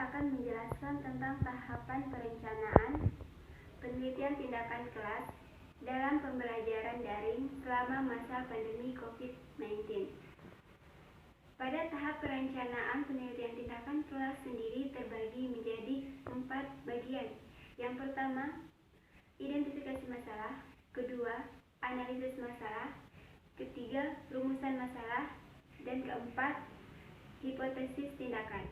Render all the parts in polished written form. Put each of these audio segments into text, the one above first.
akan menjelaskan tentang tahapan perencanaan, penelitian tindakan kelas dalam pembelajaran daring selama masa pandemi COVID-19. Pada tahap perencanaan, penelitian tindakan kelas sendiri terbagi menjadi 4 bagian. Yang pertama, identifikasi masalah. Kedua, analisis masalah. Ketiga, rumusan masalah. Dan keempat, hipotesis tindakan.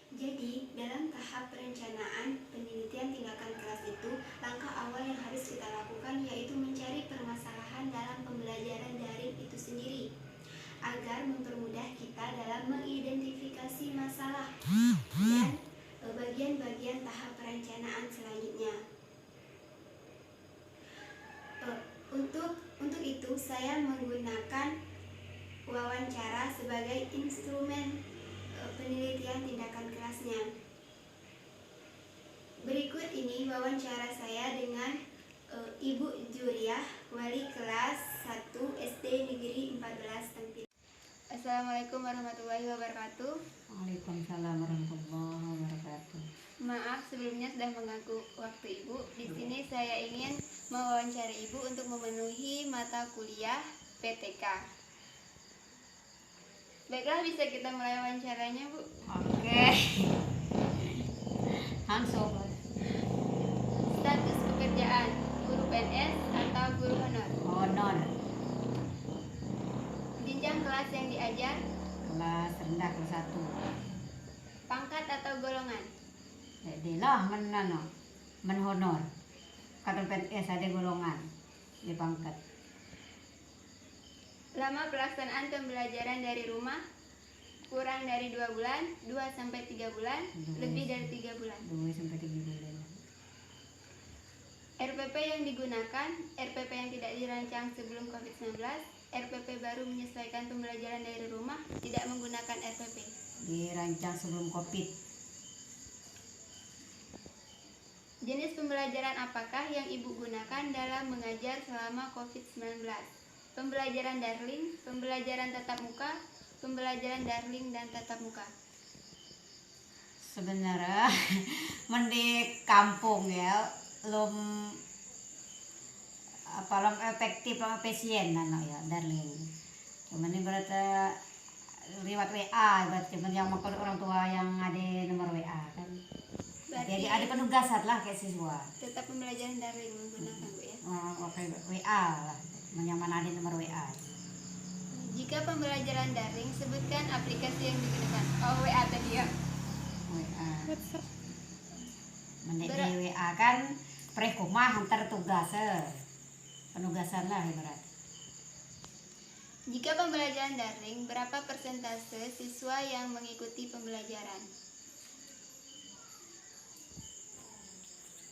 Jadi, dalam tahap perencanaan penelitian tindakan kelas itu, langkah awal yang harus kita lakukan yaitu mencari permasalahan dalam pembelajaran daring itu sendiri, agar mempermudah kita dalam mengidentifikasi masalah dan bagian-bagian tahap perencanaan selanjutnya. Untuk itu, saya menggunakan wawancara sebagai instrumen penelitian tindakan kelasnya. Berikut ini wawancara saya dengan Ibu Juriah, wali kelas 1 SD Negeri 14 Tempit. Assalamualaikum warahmatullahi wabarakatuh. Waalaikumsalam warahmatullahi wabarakatuh. Maaf sebelumnya sudah mengganggu waktu Ibu. Di sini saya ingin mewawancari Ibu untuk memenuhi mata kuliah PTK. Baiklah, bisa kita mulai wawancaranya, Bu? Oke. Langsung. Status pekerjaan, guru PNS atau guru honor? Honor. Jenjang kelas yang diajar? Kelas rendah kelas 1. Pangkat atau golongan? Jadi lah honor. Kata PNS ada golongan di pangkat. Lama pelaksanaan pembelajaran dari rumah? Kurang dari 2 bulan, 2-3 bulan, lebih dari 3 bulan. 2-3 bulan. RPP yang digunakan, RPP yang tidak dirancang sebelum COVID-19, RPP baru menyesuaikan pembelajaran dari rumah, tidak menggunakan RPP. Dirancang sebelum COVID. Jenis pembelajaran apakah yang Ibu gunakan dalam mengajar selama COVID-19? Pembelajaran daring, pembelajaran tatap muka, pembelajaran daring dan tatap muka. Sebenarnya di kampung ya, belum efektif, belum efisien ya daring. Cuman ini berarti lewat WA, berarti cuman yang orang tua yang ada nomor WA kan. Jadi ada penugasan lah kayak siswa. Tetap pembelajaran daring menggunakan Bu ya. WA lah, yang mana ada nomor WA. Jika pembelajaran daring, sebutkan aplikasi yang digunakan. Oh, WA tadi ya. WA. Di WA kan prekumah antar tugas, penugasan lah ibarat. Jika pembelajaran daring, berapa persentase siswa yang mengikuti pembelajaran?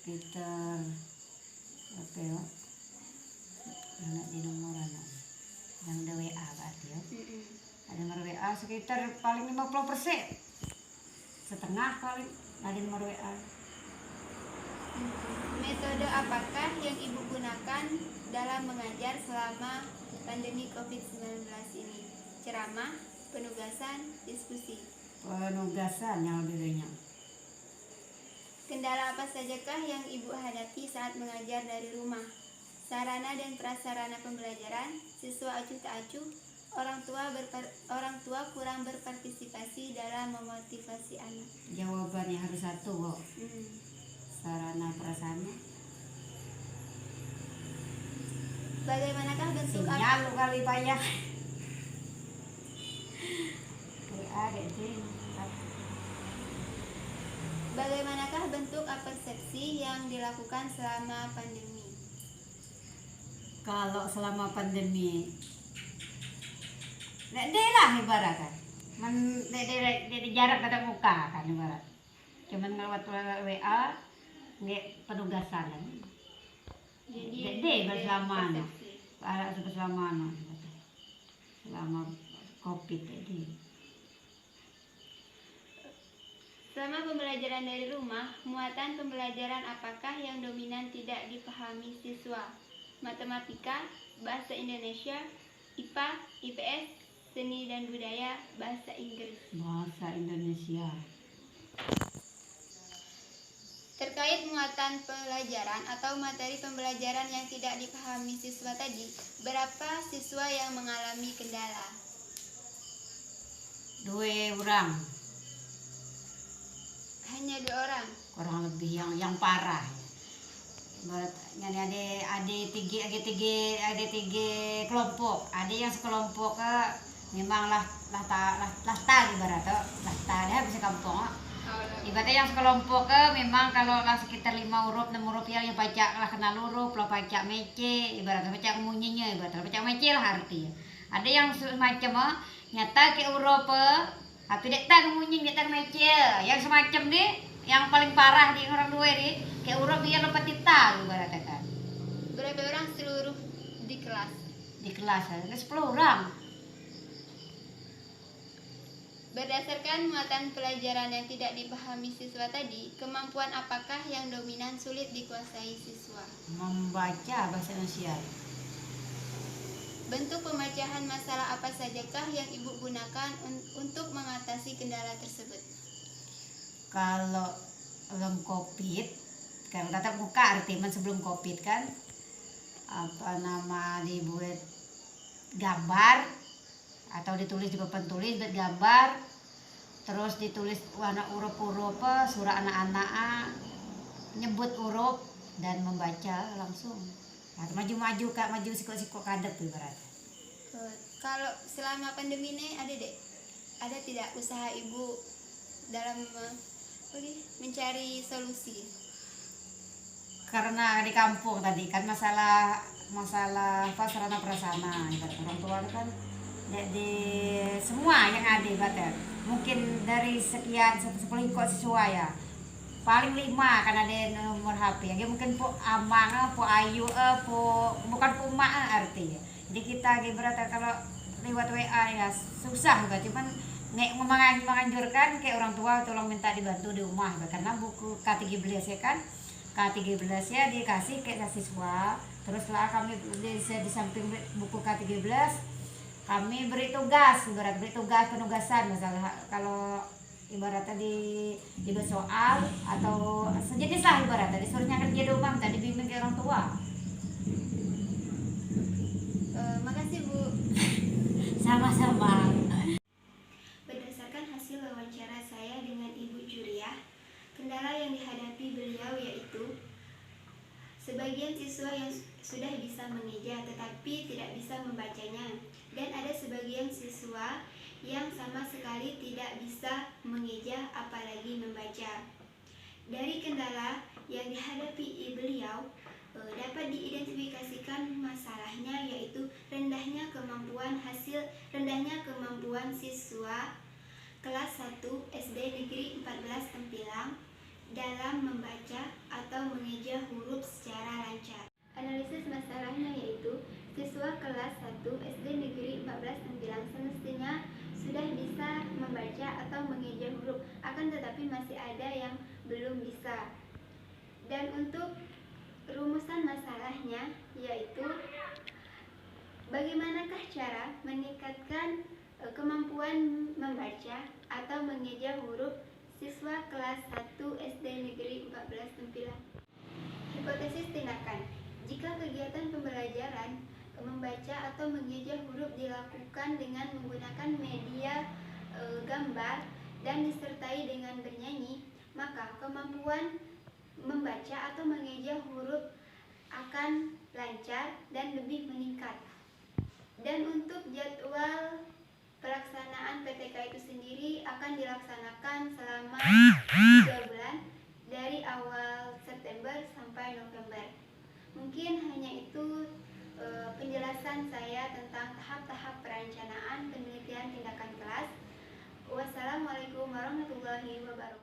Kita apa ya? Anak di nomor yang ada WA berarti ya. Ada nomor WA sekitar paling 50%. Setengah paling ada nomor WA. Metode apakah yang Ibu gunakan dalam mengajar selama pandemi COVID-19 ini? Ceramah, penugasan, diskusi. Penugasan yang lebih banyak. Kendala apa sajakah yang Ibu hadapi saat mengajar dari rumah? Sarana dan prasarana pembelajaran, siswa acuh tak acuh, orang tua kurang berpartisipasi dalam memotivasi anak. Jawabannya harus satu kok. Sarana prasarana. Bagaimanakah bentuk sinyal kali payah. Ada sih. Bagaimanakah bentuk persepsi yang dilakukan selama pandemi? Kalau selama pandemi, lah ibarat kan, jarak tatap muka kan ibarat. Cuman lewat WA, nggak penugasan kan. Jadi bersama selama COVID jadi. Selama pembelajaran dari rumah, muatan pembelajaran apakah yang dominan tidak dipahami siswa? Matematika, bahasa Indonesia, IPA, IPS, seni dan budaya, bahasa Inggris. Bahasa Indonesia. Terkait muatan pelajaran atau materi pembelajaran yang tidak dipahami siswa tadi, berapa siswa yang mengalami kendala? 2 orang, Hanya 2 orang. kurang lebih yang parah. Ibaratnya ada tiga kelompok, ada yang sekelompok memang lah ibaratnya dah bisa kampung. Ibaratnya yang sekelompok memang kalau lah sekitar 5 huruf 6 huruf yang baca lah kenal huruf lah baca mece, ibaratnya baca munyinya, ibaratnya baca mece lah artinya. Ada yang semacam nyata ke huruf tapi dek tak munyi dek tak mece, yang semacam deh yang paling parah di orang 2 deh kayak huruf dia lupa tita ibaratnya kan. Berapa orang seluruh di kelas? Di kelas ada 10 orang. Berdasarkan muatan pelajaran yang tidak dipahami siswa tadi, kemampuan apakah yang dominan sulit dikuasai siswa? Membaca bahasa Indonesia. Bentuk pemecahan masalah apa sajakah yang Ibu gunakan untuk mengatasi kendala tersebut? Kalau belum COVID, kan tatap muka artinya sebelum COVID kan dibuat gambar atau ditulis di papan tulis buat gambar, terus ditulis warna huruf-huruf surah anak-anak nyebut huruf dan membaca langsung. Nah, maju kak maju sikok kadep ibaratnya. Kalau selama pandemi ini ada tidak usaha Ibu dalam mencari solusi? Karena di kampung tadi kan masalah sarana prasarana ibarat orang tua kan di semua yang ada ibaratnya mungkin dari sekian 10 kok siswa ya paling 5 kan ada nomor HP ya mungkin po amang po ayu po bukan po mak artinya. Jadi kita ibaratnya kalau lewat WA ya susah juga cuman menganjurkan kayak orang tua tolong minta dibantu di rumah karena buku K13 ya kan K13 ya dikasih kayak siswa terus lah kami di samping buku K13 kami beri tugas penugasan misalnya kalau ibaratnya di soal atau sejenis lah ibaratnya disuruhnya kerja di rumah tadi bimbing ke orang tua. Makasih Bu. Sama-sama. Berdasarkan hasil wawancara saya dengan Ibu Juriah, kendala yang dihadapi beliau yaitu sebagian siswa yang sudah bisa mengeja tetapi tidak bisa membacanya dan ada sebagian siswa yang sama sekali tidak bisa mengeja apalagi membaca. Dari kendala yang dihadapi beliau dapat diidentifikasikan masalahnya yaitu rendahnya kemampuan siswa kelas 1 SD Negeri 14 Tempilang dalam membaca atau mengeja huruf secara lancar. Analisis masalahnya yaitu siswa kelas 1 SD Negeri 14 Tempilang semestinya sudah bisa membaca atau mengeja huruf, akan tetapi masih ada yang belum bisa. Dan untuk rumusan masalahnya yaitu bagaimanakah cara meningkatkan kemampuan membaca atau mengeja huruf siswa kelas 1 SD Negeri 14 Tempilang. Hipotesis tindakan. Jika kegiatan pembelajaran membaca atau mengeja huruf dilakukan dengan menggunakan media gambar dan disertai dengan bernyanyi, maka kemampuan membaca atau mengeja huruf akan lancar dan lebih meningkat. Dan untuk jadwal pelaksanaan PTK itu sendiri akan dilaksanakan selama 3 bulan dari awal September sampai November. Mungkin hanya itu penjelasan saya tentang tahap-tahap perencanaan penelitian tindakan kelas. Wassalamualaikum warahmatullahi wabarakatuh.